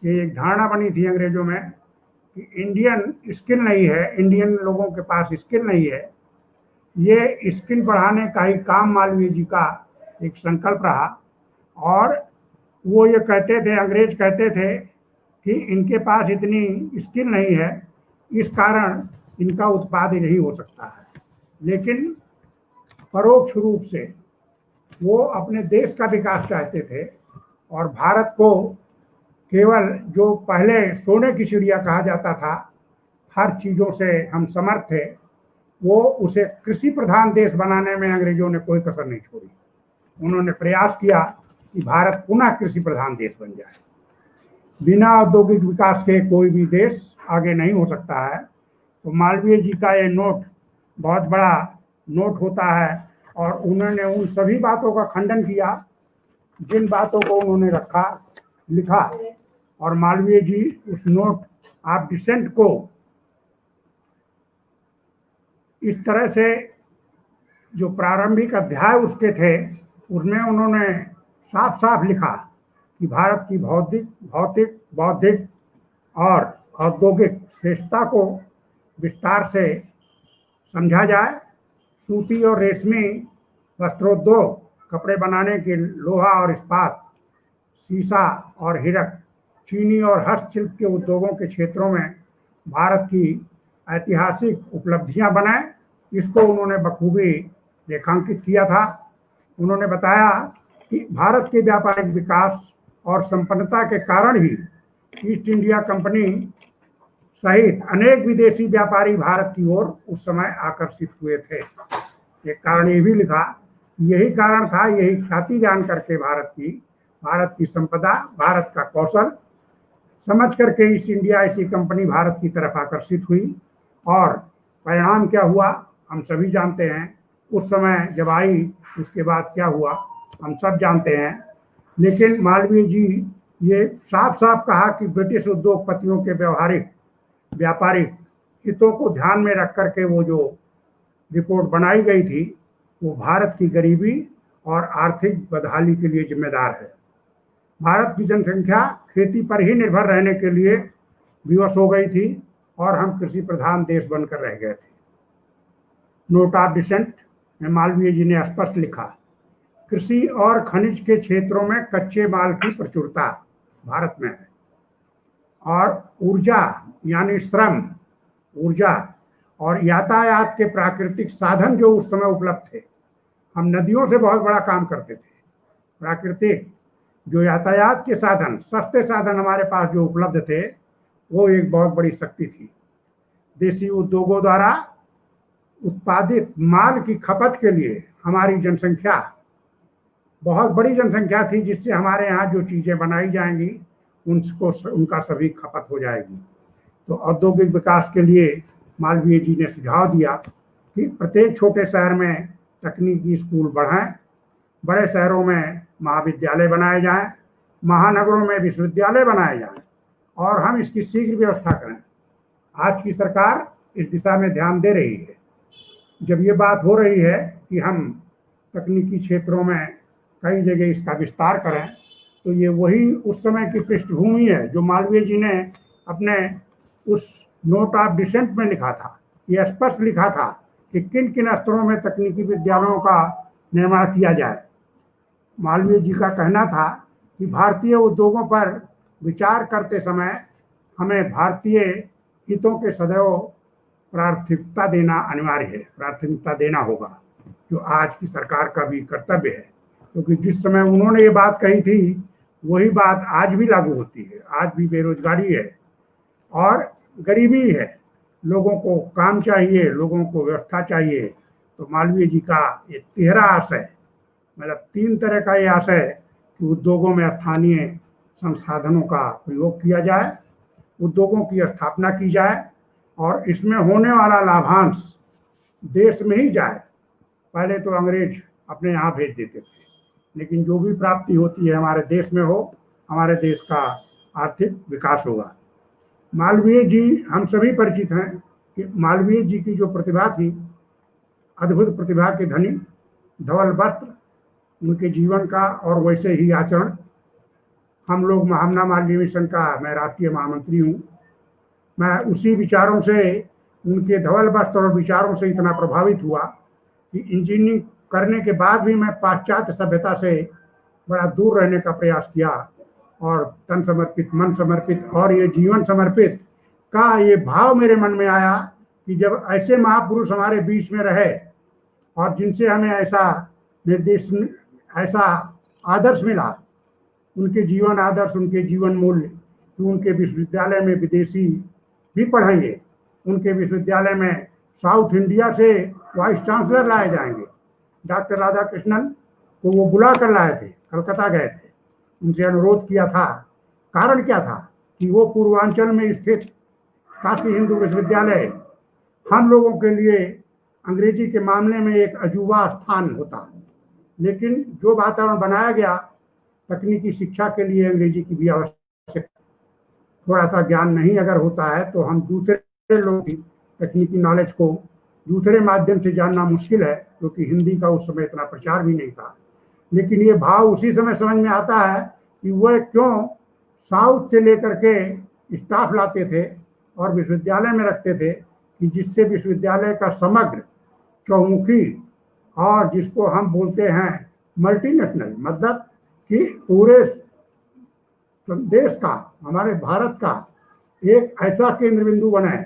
ये एक धारणा बनी थी अंग्रेजों में कि इंडियन स्किल नहीं है, इंडियन लोगों के पास स्किल नहीं है। ये स्किल बढ़ाने का ही काम मालवीय जी का एक संकल्प रहा और वो ये कहते थे, अंग्रेज कहते थे कि इनके पास इतनी स्किल नहीं है, इस कारण इनका उत्पादन नहीं हो सकता है। लेकिन परोक्ष रूप से वो अपने देश का विकास चाहते थे और भारत को केवल जो पहले सोने की चिड़िया कहा जाता था, हर चीज़ों से हम समर्थ थे, वो उसे कृषि प्रधान देश बनाने में अंग्रेजों ने कोई कसर नहीं छोड़ी। उन्होंने प्रयास किया कि भारत पुनः कृषि प्रधान देश बन जाए। बिना औद्योगिक विकास के कोई भी देश आगे नहीं हो सकता है। तो मालवीय जी का ये नोट बहुत बड़ा नोट होता है और उन्होंने उन सभी बातों का खंडन किया जिन बातों को उन्होंने लिखा। और मालवीय जी उस नोट ऑफ डिसेंट को इस तरह से, जो प्रारंभिक अध्याय उसके थे, उसमें उन्होंने साफ साफ लिखा कि भारत की भौतिक, बौद्धिक और औद्योगिक श्रेष्ठता को विस्तार से समझा जाए। सूती और रेशमी वस्त्रोद्योग, कपड़े बनाने के लोहा और इस्पात, सीसा और हीरक, चीनी और हस्तशिल्प के उद्योगों के क्षेत्रों में भारत की ऐतिहासिक उपलब्धियां बनाए। इसको उन्होंने बखूबी रेखांकित किया था। उन्होंने बताया कि भारत के व्यापारिक विकास और संपन्नता के कारण ही ईस्ट इंडिया कंपनी सहित अनेक विदेशी व्यापारी भारत की ओर उस समय आकर्षित हुए थे। एक कारण ये भी लिखा, यही कारण था, यही ख्याति जान करके भारत की संपदा, भारत का कौशल समझ करके ईस्ट इंडिया ऐसी कंपनी भारत की तरफ आकर्षित हुई। और परिणाम क्या हुआ हम सभी जानते हैं। उस समय जब आई, उसके बाद क्या हुआ हम सब जानते हैं। लेकिन मालवीय जी ये साफ साफ कहा कि ब्रिटिश उद्योगपतियों के व्यापारिक हितों को ध्यान में रख करके वो जो रिपोर्ट बनाई गई थी, वो भारत की गरीबी और आर्थिक बदहाली के लिए जिम्मेदार है। भारत की जनसंख्या खेती पर ही निर्भर रहने के लिए विवश हो गई थी और हम कृषि प्रधान देश बनकर रह गए थे। नोट ऑफ डिसेंट में मालवीय जी ने स्पष्ट लिखा, कृषि और खनिज के क्षेत्रों में कच्चे माल की प्रचुरता भारत में है और ऊर्जा यानी श्रम, ऊर्जा और यातायात के प्राकृतिक साधन जो उस समय उपलब्ध थे। हम नदियों से बहुत बड़ा काम करते थे। प्राकृतिक जो यातायात के साधन, सस्ते साधन हमारे पास जो उपलब्ध थे, वो एक बहुत बड़ी शक्ति थी। देसी उद्योगों द्वारा उत्पादित माल की खपत के लिए हमारी जनसंख्या बहुत बड़ी जनसंख्या थी, जिससे हमारे यहाँ जो चीज़ें बनाई जाएंगी उनका सभी खपत हो जाएगी। तो औद्योगिक विकास के लिए मालवीय जी ने सुझाव दिया कि प्रत्येक छोटे शहर में तकनीकी स्कूल बढ़ाएं, बड़े शहरों में महाविद्यालय बनाए जाएं, महानगरों में विश्वविद्यालय बनाए जाएं और हम इसकी शीघ्र व्यवस्था करें। आज की सरकार इस दिशा में ध्यान दे रही है। जब ये बात हो रही है कि हम तकनीकी क्षेत्रों में कई जगह इसका विस्तार करें, तो ये वही उस समय की पृष्ठभूमि है जो मालवीय जी ने अपने उस नोट ऑफ डिसेंट में लिखा था। ये स्पष्ट लिखा था कि किन किन स्तरों में तकनीकी विद्यालयों का निर्माण किया जाए। मालवीय जी का कहना था कि भारतीय उद्योगों पर विचार करते समय हमें भारतीय हितों के सदैव प्राथमिकता देना अनिवार्य है, प्राथमिकता देना होगा, जो आज की सरकार का भी कर्तव्य है। क्योंकि जिस समय उन्होंने ये बात कही थी, वही बात आज भी लागू होती है। आज भी बेरोजगारी है, और गरीबी है, लोगों को काम चाहिए, लोगों को व्यवस्था चाहिए। तो मालवीय जी का ये 13 आशय, मतलब 3 तरह का ये आशय कि उद्योगों में स्थानीय संसाधनों का प्रयोग किया जाए, उद्योगों की स्थापना की जाए और इसमें होने वाला लाभांश देश में ही जाए। पहले तो अंग्रेज अपने यहाँ भेज देते थे, लेकिन जो भी प्राप्ति होती है हमारे देश में हो, हमारे देश का आर्थिक विकास होगा। मालवीय जी हम सभी परिचित हैं कि मालवीय जी की जो प्रतिभा थी, अद्भुत प्रतिभा के धनी, धवल वस्त्र, उनके जीवन का और वैसे ही आचरण। हम लोग महामना मालवीय मिशन का मैं राष्ट्रीय महामंत्री हूँ। मैं उसी विचारों से, उनके धवल वस्त्र और विचारों से इतना प्रभावित हुआ कि इंजीनियरिंग करने के बाद भी मैं पाश्चात्य सभ्यता से बड़ा दूर रहने का प्रयास किया और तन समर्पित, मन समर्पित और ये जीवन समर्पित का ये भाव मेरे मन में आया कि जब ऐसे महापुरुष हमारे बीच में रहे और जिनसे हमें ऐसा निर्देश, ऐसा आदर्श मिला, उनके जीवन आदर्श, उनके जीवन मूल्य, तो उनके विश्वविद्यालय में विदेशी भी पढ़ेंगे, उनके विश्वविद्यालय में साउथ इंडिया से वाइस चांसलर लाए जाएंगे। डॉक्टर राधाकृष्णन को वो बुला कर लाए थे, कलकत्ता गए थे, उनसे अनुरोध किया था। कारण क्या था कि वो पूर्वांचल में स्थित काशी हिंदू विश्वविद्यालय हम लोगों के लिए अंग्रेजी के मामले में एक अजूबा स्थान होता, लेकिन जो वातावरण बनाया गया तकनीकी शिक्षा के लिए अंग्रेजी की भी आवश्यक, थोड़ा सा ज्ञान नहीं अगर होता है तो हम दूसरे लोगों की तकनीकी नॉलेज को दूसरे माध्यम से जानना मुश्किल है, क्योंकि हिंदी का उस समय इतना प्रचार भी नहीं था। लेकिन ये भाव उसी समय समझ में आता है कि वह क्यों साउथ से लेकर के स्टाफ लाते थे और विश्वविद्यालय में रखते थे, कि जिससे विश्वविद्यालय का समग्र, चौमुखी और जिसको हम बोलते हैं मल्टीनेशनल, मतलब कि पूरे देश का, हमारे भारत का एक ऐसा केंद्र बिंदु बने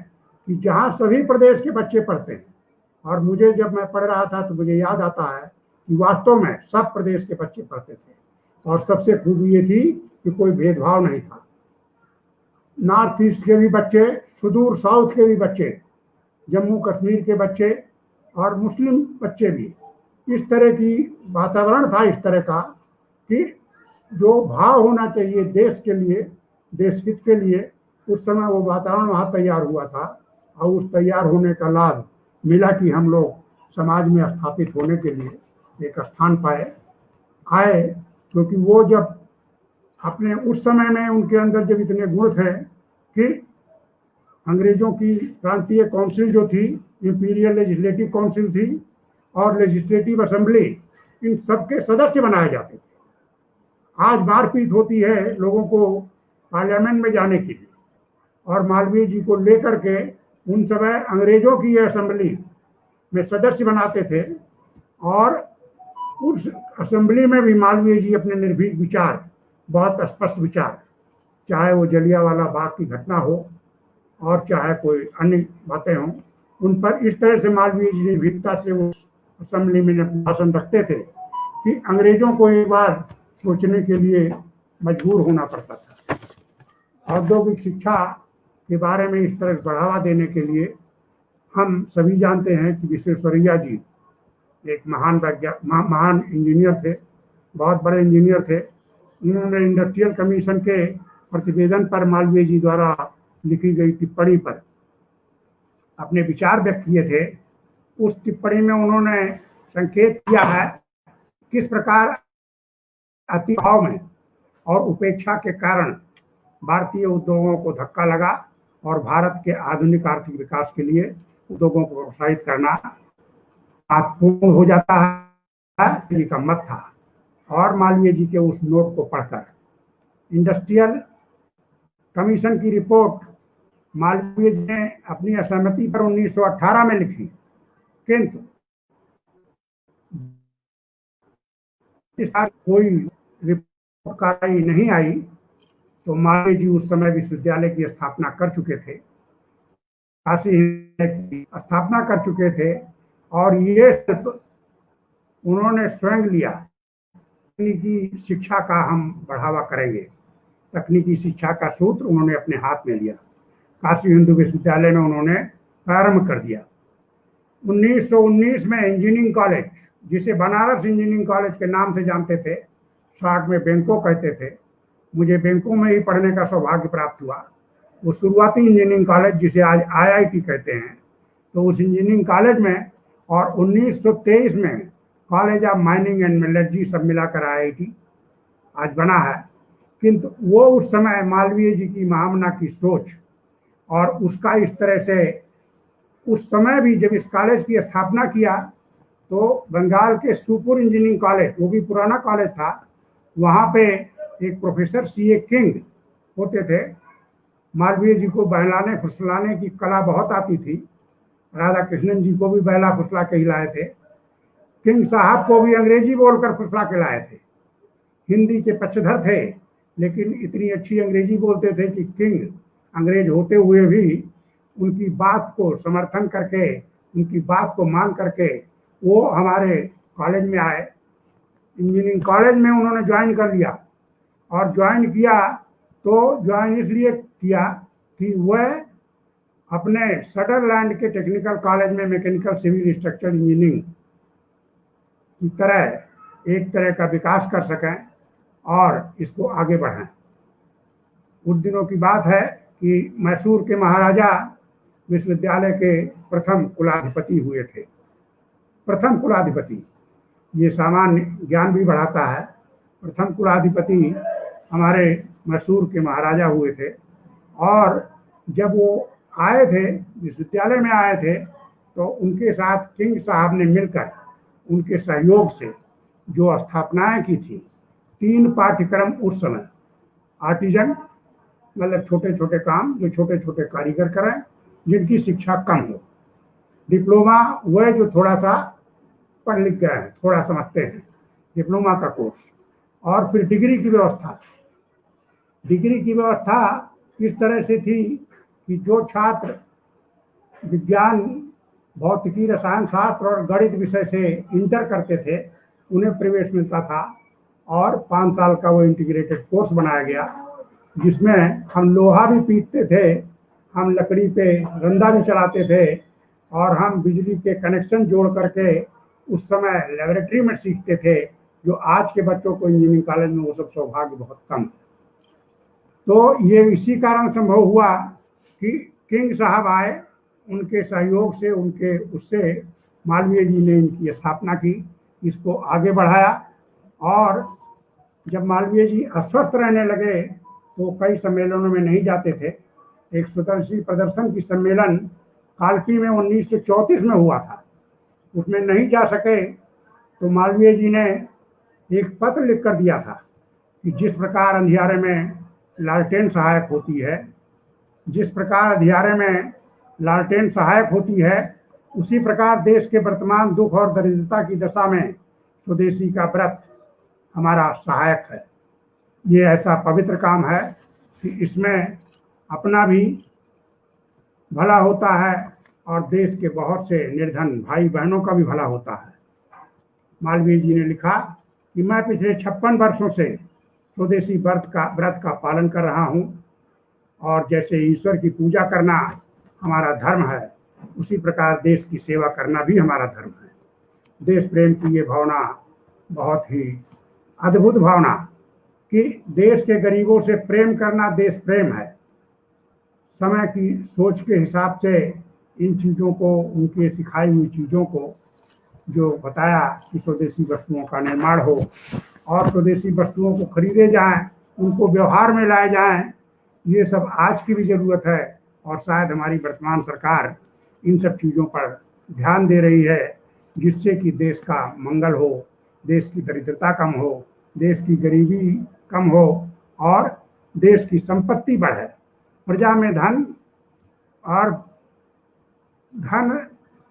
कि जहाँ सभी प्रदेश के बच्चे पढ़ते हैं। और मुझे जब मैं पढ़ रहा था तो मुझे याद आता है कि वास्तव में सब प्रदेश के बच्चे पढ़ते थे और सबसे खूबी ये थी कि कोई भेदभाव नहीं था। नॉर्थ ईस्ट के भी बच्चे, सुदूर साउथ के भी बच्चे, जम्मू कश्मीर के बच्चे और मुस्लिम बच्चे भी, इस तरह की वातावरण था, इस तरह का कि जो भाव होना चाहिए देश के लिए, देश हित के लिए, उस समय वो वातावरण वहाँ तैयार हुआ था। और उस तैयार होने का लाभ मिला कि हम लोग समाज में स्थापित होने के लिए एक स्थान आए, क्योंकि वो जब अपने उस समय में उनके अंदर जब इतने गुण थे कि अंग्रेजों की प्रांतीय काउंसिल जो थी, इंपीरियल लेजिस्लेटिव काउंसिल थी और लेजिस्लेटिव असेंबली, इन सबके सदस्य बनाए जाते थे। आज मारपीट होती है लोगों को पार्लियामेंट में जाने के लिए, और मालवीय जी को लेकर के उन समय अंग्रेजों की असेंबली में सदस्य बनाते थे और उस असेंबली में भी मालवीय जी अपने निर्भीक विचार, बहुत स्पष्ट विचार, चाहे वो जलियांवाला बाग की घटना हो और चाहे कोई अन्य बातें हों, उन पर इस तरह से मालवीय जी निर्भीकता से उस असेंबली में भाषण रखते थे कि अंग्रेजों को एक बार सोचने के लिए मजबूर होना पड़ता था। औद्योगिक शिक्षा के बारे में इस तरह बढ़ावा देने के लिए हम सभी जानते हैं कि विश्वेश्वरैया जी एक महान इंजीनियर थे, बहुत बड़े इंजीनियर थे। उन्होंने इंडस्ट्रियल कमीशन के प्रतिवेदन पर मालवीय जी द्वारा लिखी गई टिप्पणी पर अपने विचार व्यक्त किए थे। उस टिप्पणी में उन्होंने संकेत किया है किस प्रकार अतिभाव में और उपेक्षा के कारण भारतीय उद्योगों को धक्का लगा और भारत के आधुनिक आर्थिक विकास के लिए उद्योगों को प्रोत्साहित करना महत्वपूर्ण हो जाता है, जी का मत था। और मालवीय जी के उस नोट को पढ़कर इंडस्ट्रियल कमीशन की रिपोर्ट मालवीय जी ने अपनी असहमति पर 1918 में लिखी, किंतु कोई रिपोर्ट कार्रवाई नहीं आई। तो मालवीय जी उस समय विश्वविद्यालय की स्थापना कर चुके थे, काशी की स्थापना कर चुके थे, और ये उन्होंने स्वयं लिया तकनीकी शिक्षा का हम बढ़ावा करेंगे। तकनीकी शिक्षा का सूत्र उन्होंने अपने हाथ में लिया। काशी हिंदू विश्वविद्यालय में उन्होंने प्रारंभ कर दिया। 1919 में इंजीनियरिंग कॉलेज, जिसे बनारस इंजीनियरिंग कॉलेज के नाम से जानते थे, शॉर्ट में बैंको कहते थे, मुझे बैंकों में ही पढ़ने का सौभाग्य प्राप्त हुआ। वो शुरुआती इंजीनियरिंग कॉलेज जिसे आज IIT कहते हैं, तो उस इंजीनियरिंग कॉलेज में, और 1923 में college of mining and metallurgy सब मिलाकर IIT आज बना है। किंतु वो उस समय मालवीय जी की महामना की सोच और उसका इस तरह से, उस समय भी जब इस कॉलेज की स्थापना किया तो बंगाल के सुपुर इंजीनियरिंग कॉलेज, वो भी पुराना कॉलेज था, वहाँ पे एक प्रोफेसर CA किंग होते थे। मालवीय जी को बहलाने फुसलाने की कला बहुत आती थी। राधा कृष्णन जी को भी बहला फुसला के हिलाए थे। किंग साहब को भी अंग्रेजी बोलकर फुसला के लाए थे। हिंदी के पक्षधर थे, लेकिन इतनी अच्छी अंग्रेजी बोलते थे कि किंग अंग्रेज होते हुए भी उनकी बात को समर्थन करके, उनकी बात को मान करके वो हमारे कॉलेज में आए। इंजीनियरिंग कॉलेज में उन्होंने ज्वाइन कर लिया, और ज्वाइन किया तो ज्वाइन इसलिए किया कि वह अपने सदरलैंड के टेक्निकल कॉलेज में मैकेनिकल सिविल स्ट्रक्चर इंजीनियरिंग की तरह एक तरह का विकास कर सकें और इसको आगे बढ़ाएं। उन दिनों की बात है कि मैसूर के महाराजा विश्वविद्यालय के प्रथम कुलाधिपति हुए थे। प्रथम कुलाधिपति, ये सामान्य ज्ञान भी बढ़ाता है। प्रथम कुलाधिपति हमारे मैसूर के महाराजा हुए थे, और जब वो आए थे, विश्वविद्यालय में आए थे, तो उनके साथ किंग साहब ने मिलकर उनके सहयोग से जो स्थापनाएं की थी, 3 पाठ्यक्रम उस समय, आर्टिजन मतलब छोटे छोटे काम जो छोटे छोटे कारीगर करें जिनकी शिक्षा कम हो, डिप्लोमा वह जो थोड़ा सा पढ़ लिख गए हैं, थोड़ा समझते हैं, डिप्लोमा का कोर्स, और फिर डिग्री की व्यवस्था। डिग्री की व्यवस्था इस तरह से थी कि जो छात्र विज्ञान, भौतिकी, रसायन शास्त्र और गणित विषय से इंटर करते थे उन्हें प्रवेश मिलता था, और 5 साल का वो इंटीग्रेटेड कोर्स बनाया गया, जिसमें हम लोहा भी पीटते थे, हम लकड़ी पे रंदा भी चलाते थे, और हम बिजली के कनेक्शन जोड़ करके उस समय लेबोरेटरी में सीखते थे, जो आज के बच्चों को इंजीनियरिंग कॉलेज में वो सब सौभाग्य बहुत कम है। तो ये इसी कारण संभव हुआ कि किंग साहब आए, उनके सहयोग से, उनके उससे मालवीय जी ने इनकी स्थापना की, इसको आगे बढ़ाया। और जब मालवीय जी अस्वस्थ रहने लगे तो कई सम्मेलनों में नहीं जाते थे। एक स्वतंत्रता प्रदर्शन की सम्मेलन कालकी में 1934 में हुआ था, उसमें नहीं जा सके, तो मालवीय जी ने एक पत्र लिख कर दिया था कि जिस प्रकार अंधियारे में लालटेन सहायक होती है, जिस प्रकार अंधियारे में लालटेन सहायक होती है, उसी प्रकार देश के वर्तमान दुख और दरिद्रता की दशा में स्वदेशी का व्रत हमारा सहायक है। ये ऐसा पवित्र काम है कि इसमें अपना भी भला होता है और देश के बहुत से निर्धन भाई बहनों का भी भला होता है। मालवीय जी ने लिखा कि मैं पिछले 56 वर्षों से स्वदेशी व्रत का पालन कर रहा हूँ, और जैसे ईश्वर की पूजा करना हमारा धर्म है, उसी प्रकार देश की सेवा करना भी हमारा धर्म है। देश प्रेम की ये भावना बहुत ही अद्भुत भावना, कि देश के गरीबों से प्रेम करना देश प्रेम है। समय की सोच के हिसाब से इन चीज़ों को, उनके सिखाई हुई चीज़ों को जो बताया कि स्वदेशी वस्तुओं का निर्माण हो और स्वदेशी वस्तुओं को खरीदे जाएं, उनको व्यवहार में लाए जाएं, ये सब आज की भी ज़रूरत है। और शायद हमारी वर्तमान सरकार इन सब चीज़ों पर ध्यान दे रही है, जिससे कि देश का मंगल हो, देश की दरिद्रता कम हो, देश की गरीबी कम हो और देश की संपत्ति बढ़े, प्रजा में धन और धन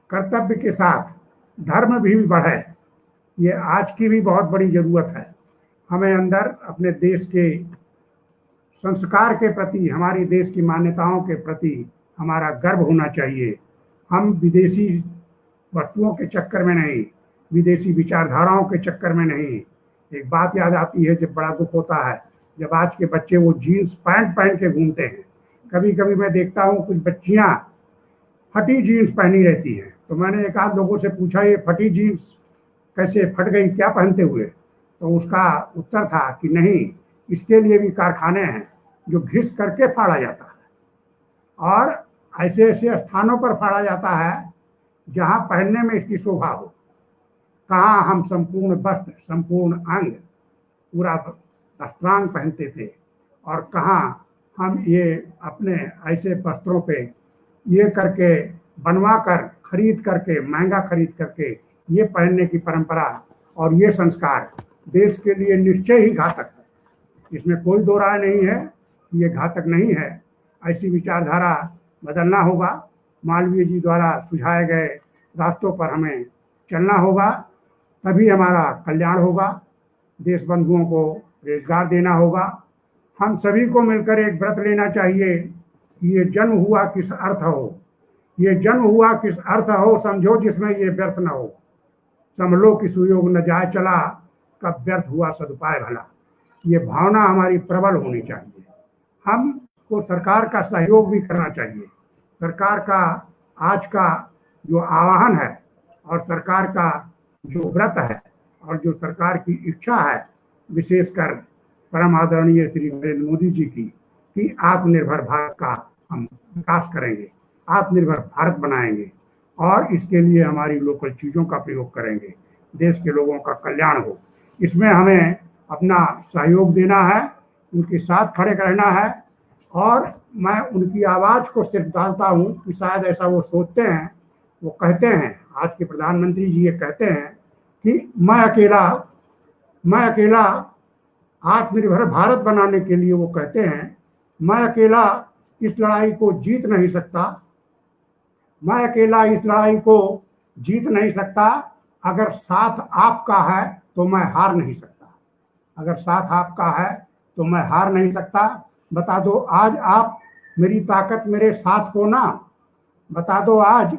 कर्तव्य के साथ धर्म भी बढ़े। ये आज की भी बहुत बड़ी ज़रूरत है। हमें अंदर अपने देश के संस्कार के प्रति, हमारी देश की मान्यताओं के प्रति हमारा गर्व होना चाहिए। हम विदेशी वस्तुओं के चक्कर में नहीं, विदेशी विचारधाराओं के चक्कर में नहीं। एक बात याद आती है, जब बड़ा दुख होता है, जब आज के बच्चे वो जीन्स पैंट पहन के घूमते हैं, कभी कभी मैं देखता हूँ कुछ बच्चियाँ फटी जीन्स पहनी रहती हैं, तो मैंने एक आध लोगों से पूछा ये फटी जीन्स कैसे फट गई, क्या पहनते हुए? तो उसका उत्तर था कि नहीं, इसके लिए भी कारखाने हैं जो घिस करके फाड़ा जाता है और ऐसे ऐसे स्थानों पर फाड़ा जाता है जहाँ पहनने में इसकी शोभा हो। कहाँ हम संपूर्ण वस्त्र, संपूर्ण अंग, पूरा वस्त्रांग पहनते थे और कहाँ हम ये अपने ऐसे वस्त्रों पे ये करके बनवा कर खरीद करके महंगा खरीद करके ये पहनने की परंपरा और ये संस्कार देश के लिए निश्चय ही घातक है। इसमें कोई दो राय नहीं है कि ये घातक नहीं है। ऐसी विचारधारा बदलना होगा। मालवीय जी द्वारा सुझाए गए रास्तों पर हमें चलना होगा, तभी हमारा कल्याण होगा। देश बंधुओं को रोजगार देना होगा। हम सभी को मिलकर एक व्रत लेना चाहिए कि ये जन्म हुआ किस अर्थ हो, ये जन्म हुआ किस अर्थ हो, समझो जिसमें ये व्यर्थ न हो। समलो कि सुयोग न जाए चला, कब व्यर्थ हुआ सदुपाय भला। ये भावना हमारी प्रबल होनी चाहिए। हमको सरकार का सहयोग भी करना चाहिए। सरकार का आज का जो आह्वान है और सरकार का जो व्रत है और जो सरकार की इच्छा है, विशेषकर परम आदरणीय श्री नरेंद्र मोदी जी की, कि आत्मनिर्भर भारत का हम विकास करेंगे, आत्मनिर्भर भारत बनाएंगे और इसके लिए हमारी लोकल चीज़ों का प्रयोग करेंगे, देश के लोगों का कल्याण हो। इसमें हमें अपना सहयोग देना है, उनके साथ खड़े रहना है। और मैं उनकी आवाज़ को सिर्फ डालता हूँ कि शायद ऐसा वो सोचते हैं, वो कहते हैं, आज के प्रधानमंत्री जी ये कहते हैं कि मैं अकेला आत्मनिर्भर भारत बनाने के लिए वो कहते हैं, मैं अकेला इस लड़ाई को जीत नहीं सकता, मैं अकेला इस लड़ाई को जीत नहीं सकता। अगर साथ आपका है तो मैं हार नहीं सकता, अगर साथ आपका है तो मैं हार नहीं सकता। बता दो आज आप मेरी ताकत मेरे साथ हो ना, बता दो आज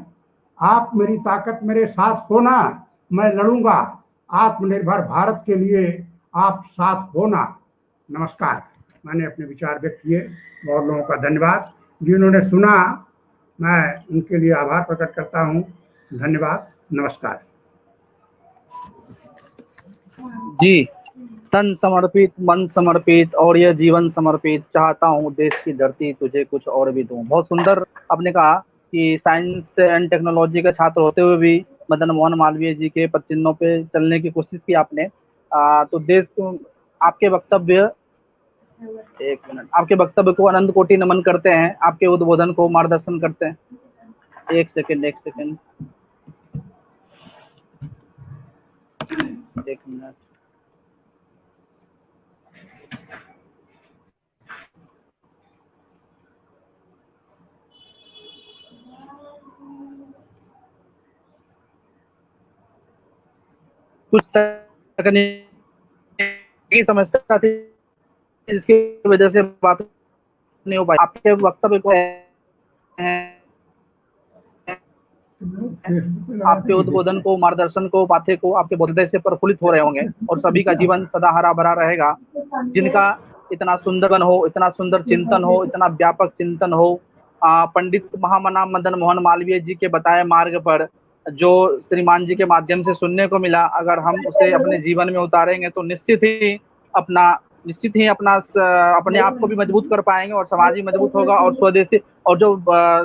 आप मेरी ताकत मेरे साथ हो ना, मैं लड़ूंगा आत्मनिर्भर भारत के लिए, आप साथ हो ना। नमस्कार। मैंने अपने विचार व्यक्त किए। बहुत लोगों का धन्यवाद। जिन्होंने सुना, मैं उनके लिए आभार प्रकट करता हूँ। धन्यवाद। नमस्कार। जी, तन समर्पित, मन समर्पित और यह जीवन समर्पित, चाहता हूँ देश की धरती तुझे कुछ और भी दूं। बहुत सुंदर आपने कहा कि साइंस एंड टेक्नोलॉजी का छात्र होते हुए भी मदन मोहन मालवीय जी के पद चिन्हों पे चलने की कोशिश की आपने। तो देश को आपके वक्तव्य, एक मिनट, आपके वक्तव्य को अनंत कोटि नमन करते हैं, आपके उद्बोधन को मार्गदर्शन करते हैं। एक सेकंड, एक मिनट। कुछ तकनीकी समस्या थी जिसकी वजह से बात नहीं हो पाई। आपके वक्तव्य को आपके उद्बोधन को, मार्गदर्शन को, बातें को आपके बोधोदय से प्रफुल्लित हो रहे होंगे और सभी का जीवन सदा हरा भरा रहेगा। जिनका इतना सुंदर हो, इतना सुंदर चिंतन हो, इतना व्यापक चिंतन हो, पंडित महामना मदन मोहन मालवीय जी के बताए मार्ग पर जो श्रीमान जी के माध्यम से सुनने को मिला, अगर हम उसे अपने जीवन में उतारेंगे तो निश्चित ही अपने आप को भी मजबूत कर पाएंगे और समाज भी मजबूत होगा। और स्वदेशी, और जो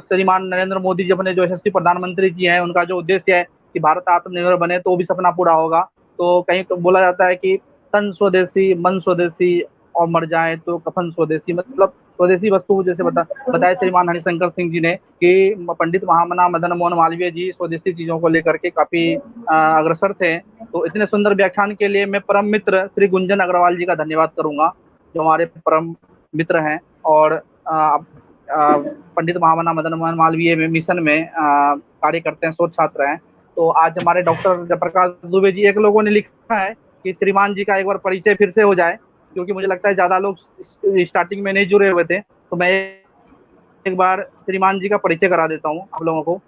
श्रीमान नरेंद्र मोदी जी अपने जो यशस्वी प्रधानमंत्री जी हैं, उनका जो उद्देश्य है कि भारत आत्मनिर्भर बने, तो भी सपना पूरा होगा। तो कहीं तो बोला जाता है कि तन स्वदेशी, मन स्वदेशी और मर जाए तो कफन स्वदेशी, मतलब स्वदेशी वस्तु, जैसे बताया श्रीमान हरिशंकर सिंह जी ने कि पंडित महामना मदन मोहन मालवीय जी स्वदेशी चीजों को लेकर के काफी अग्रसर थे। तो इतने सुंदर व्याख्यान के लिए मैं परम मित्र श्री गुंजन अग्रवाल जी का धन्यवाद करूंगा, जो हमारे परम मित्र हैं और पंडित महामना मदन मोहन मालवीय में मिशन में कार्य करते हैं, शोध छात्र हैं। तो आज हमारे डॉक्टर जयप्रकाश दुबे जी, एक लोगों ने लिखा है कि श्रीमान जी का एक बार परिचय फिर से हो जाए, क्योंकि मुझे लगता है ज्यादा लोग स्टार्टिंग में नहीं जुड़े हुए थे। तो मैं एक बार श्रीमान जी का परिचय करा देता हूँ आप लोगों को।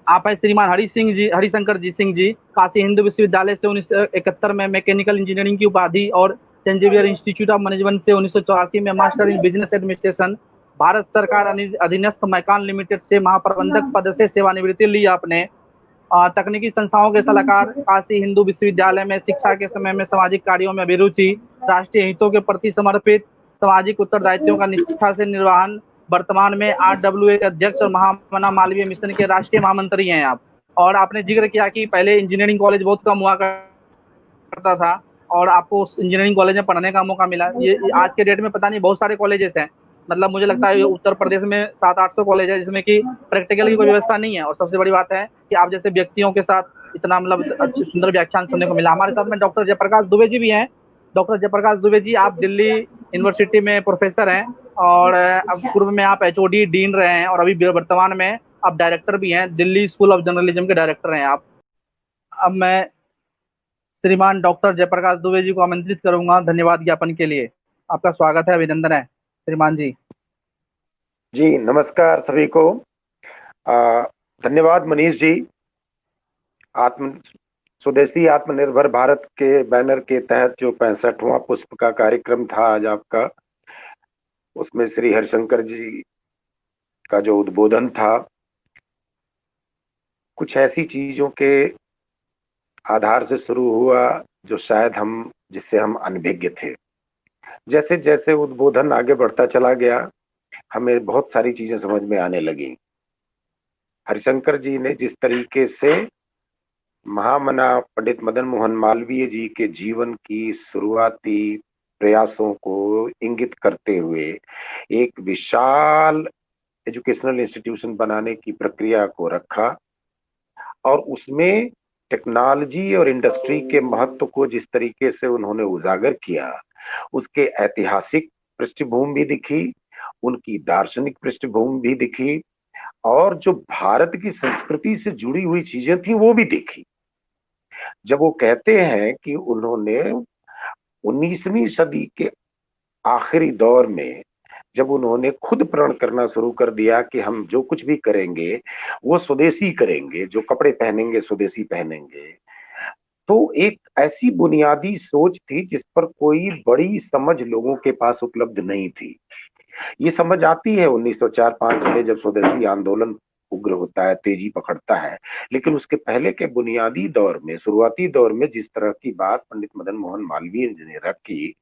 आप है श्रीमान हरिशंकर जी सिंह जी, काशी हिंदू विश्वविद्यालय से 1971 में मैकेनिकल इंजीनियरिंग की उपाधि और Saint Xavier Institute of Management से 1984 में master in business administration, Bharat सरकार अधीनस्थ मैकान लिमिटेड से महाप्रबंधक पद से सेवानिवृत्ति ली आपने। तकनीकी संस्थाओं के सलाहकार, काशी हिंदू विश्वविद्यालय में शिक्षा के समय में सामाजिक कार्यों में अभिरुचि, राष्ट्रीय हितों के प्रति समर्पित, सामाजिक उत्तरदायित्वों का निष्ठा से निर्वहन। वर्तमान में RWA के अध्यक्ष और महामना मालवीय मिशन के राष्ट्रीय महामंत्री हैं आप। और आपने जिक्र किया कि पहले इंजीनियरिंग कॉलेज बहुत कम हुआ करता था और आपको उस इंजीनियरिंग कॉलेज में पढ़ने का मौका मिला। ये आज के डेट में पता नहीं बहुत सारे कॉलेजेस हैं, मतलब मुझे लगता है उत्तर प्रदेश में 700-800 कॉलेज है जिसमें कि प्रैक्टिकल की कोई व्यवस्था नहीं है। और सबसे बड़ी बात है कि आप जैसे व्यक्तियों के साथ इतना मतलब अच्छी सुंदर व्याख्यान सुनने को मिला। हमारे साथ में डॉक्टर जयप्रकाश दुबे जी भी हैं। डॉक्टर जयप्रकाश दुबे जी, आप दिल्ली यूनिवर्सिटी में प्रोफेसर हैं और अब पूर्व में आप HOD डीन रहे हैं और अभी वर्तमान में आप डायरेक्टर भी हैं, दिल्ली स्कूल ऑफ जर्नलिज्म के डायरेक्टर हैं आप। अब मैं श्रीमान डॉक्टर जयप्रकाश दुबे जी को आमंत्रित करूंगा धन्यवाद ज्ञापन के लिए। आपका स्वागत है, अभिनंदन है श्रीमान जी। जी नमस्कार सभी को। धन्यवाद मनीष जी। स्वदेशी आत्मनिर्भर भारत के बैनर के तहत जो 65वां पुष्प का कार्यक्रम था आज आपका, उसमें श्री हरिशंकर जी का जो उद्बोधन था, कुछ ऐसी चीजों के आधार से शुरू हुआ जो शायद जिससे हम अनभिज्ञ थे। जैसे जैसे उद्बोधन आगे बढ़ता चला गया, हमें बहुत सारी चीजें समझ में आने लगी। हरिशंकर जी ने जिस तरीके से महामना पंडित मदन मोहन मालवीय जी के जीवन की शुरुआती प्रयासों को इंगित करते हुए एक विशाल एजुकेशनल इंस्टीट्यूशन बनाने की प्रक्रिया को रखा और उसमें टेक्नोलॉजी और इंडस्ट्री के महत्व को जिस तरीके से उन्होंने उजागर किया, उसके ऐतिहासिक पृष्ठभूमि भी दिखी, उनकी दार्शनिक पृष्ठभूमि भी दिखी और जो भारत की संस्कृति से जुड़ी हुई चीजें थी वो भी दिखी। जब वो कहते हैं कि उन्होंने 19वीं सदी के आखिरी दौर में जब उन्होंने खुद प्रण करना शुरू कर दिया कि हम जो कुछ भी करेंगे वो स्वदेशी करेंगे, जो कपड़े पहनेंगे स्वदेशी पहनेंगे, तो एक ऐसी बुनियादी सोच थी जिस पर कोई बड़ी समझ लोगों के पास उपलब्ध नहीं थी। ये समझ आती है 1904-05 में जब स्वदेशी आंदोलन उग्र होता है, तेजी पकड़ता है, लेकिन उसके पहले के बुनियादी दौर में, शुरुआती दौर में जिस तरह की बात पंडित मदन मोहन मालवीय जी ने रखी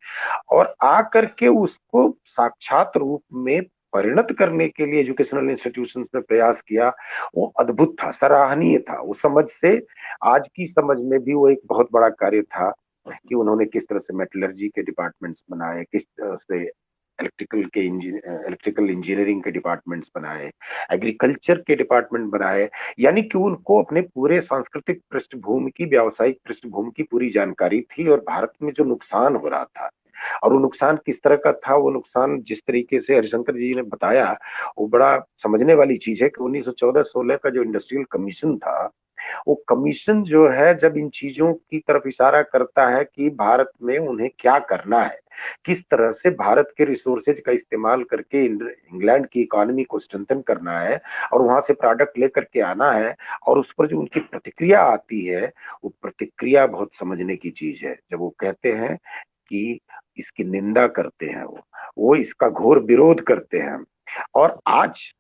और आकर के उसको साक्षात रूप में परिणत करने के लिए एजुकेशनल इंस्टीट्यूशंस ने प्रयास किया, वो अद्भुत था, सराहनीय था। उस समझ से आज की समझ में भी वो एक बहुत बड़ा कार्य था कि उन्होंने किस तरह से मेटलर्जी के डिपार्टमेंट्स बनाए, किस तरह से इलेक्ट्रिकल इंजीनियरिंग के डिपार्टमेंट्स बनाए, एग्रीकल्चर के डिपार्टमेंट बनाए, यानी कि उनको अपने पूरे सांस्कृतिक पृष्ठभूमि की, व्यावसायिक पृष्ठभूमि की पूरी जानकारी थी और भारत में जो नुकसान हो रहा था और वो नुकसान किस तरह का था, वो नुकसान जिस तरीके से हरिशंकर जी ने बताया, वो बड़ा समझने वाली चीज है कि 1914-16 का जो इंडस्ट्रियल कमीशन था, वो कमीशन जो है जब इन चीजों की तरफ इशारा करता है कि भारत में उन्हें क्या करना है, किस तरह से भारत के रिसोर्सेज का इस्तेमाल करके इंग्लैंड की इकोनॉमी को स्ट्रेंथन करना है और वहां से प्रोडक्ट लेकर के आना है, और उस पर जो उनकी प्रतिक्रिया आती है, वो प्रतिक्रिया बहुत समझने की चीज है। जब वो कहते हैं कि इसकी निंदा करते हैं, वो इसका घोर विरोध करते हैं। और आज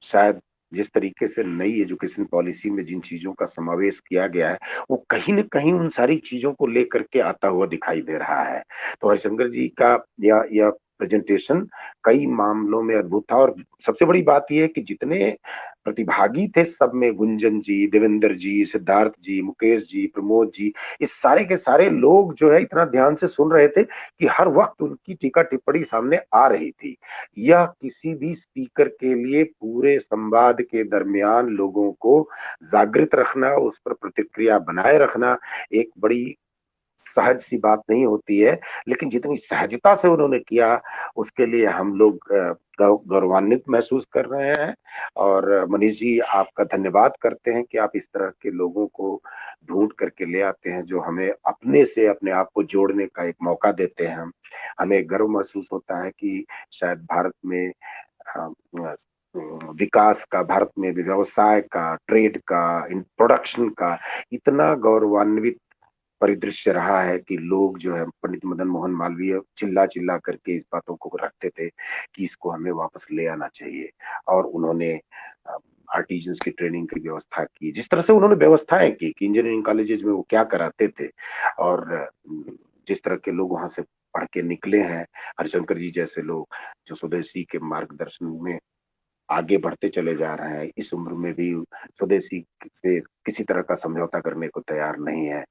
शायद जिस तरीके से नई एजुकेशन पॉलिसी में जिन चीजों का समावेश किया गया है, वो कहीं न कहीं उन सारी चीजों को लेकर के आता हुआ दिखाई दे रहा है। तो हरिशंकर जी का यह प्रेजेंटेशन कई मामलों में अद्भुत था और सबसे बड़ी बात यह है कि जितने प्रतिभागी थे, सब में गुंजन जी, देवेंद्र जी, सिद्धार्थ जी, मुकेश जी, प्रमोद जी, इस सारे के सारे लोग जो है इतना ध्यान से सुन रहे थे कि हर वक्त उनकी टीका टिप्पणी सामने आ रही थी। यह किसी भी स्पीकर के लिए पूरे संवाद के दरमियान लोगों को जागृत रखना, उस पर प्रतिक्रिया बनाए रखना एक बड़ी सहज सी बात नहीं होती है, लेकिन जितनी सहजता से उन्होंने किया उसके लिए हम लोग गौरवान्वित महसूस कर रहे हैं। और मनीष जी, आपका धन्यवाद करते हैं कि आप इस तरह के लोगों को ढूंढ करके ले आते हैं जो हमें अपने से अपने आप को जोड़ने का एक मौका देते हैं। हमें गर्व महसूस होता है कि शायद भारत में विकास का, भारत में व्यवसाय का, ट्रेड का, प्रोडक्शन का इतना गौरवान्वित परिदृश्य रहा है कि लोग जो है पंडित मदन मोहन मालवीय चिल्ला चिल्ला करके इस बातों को रखते थे कि इसको हमें वापस ले आना चाहिए, और उन्होंने आर्टिजन्स की ट्रेनिंग की व्यवस्था की। जिस तरह से उन्होंने व्यवस्थाएं की कि इंजीनियरिंग कॉलेजेस में वो क्या कराते थे, और जिस तरह के लोग वहां से पढ़ के निकले हैं, हरिशंकर जी जैसे लोग जो स्वदेशी के मार्गदर्शन में आगे बढ़ते चले जा रहे हैं, इस उम्र में भी स्वदेशी से किसी तरह का समझौता करने को तैयार नहीं है।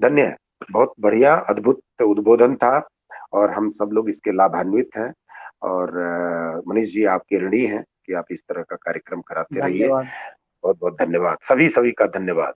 धन्य है, बहुत बढ़िया, अद्भुत उद्बोधन था, और हम सब लोग इसके लाभान्वित हैं। और मनीष जी आपके ऋणी हैं कि आप इस तरह का कार्यक्रम कराते रहिए। धन्यवाद। बहुत बहुत धन्यवाद, सभी का धन्यवाद।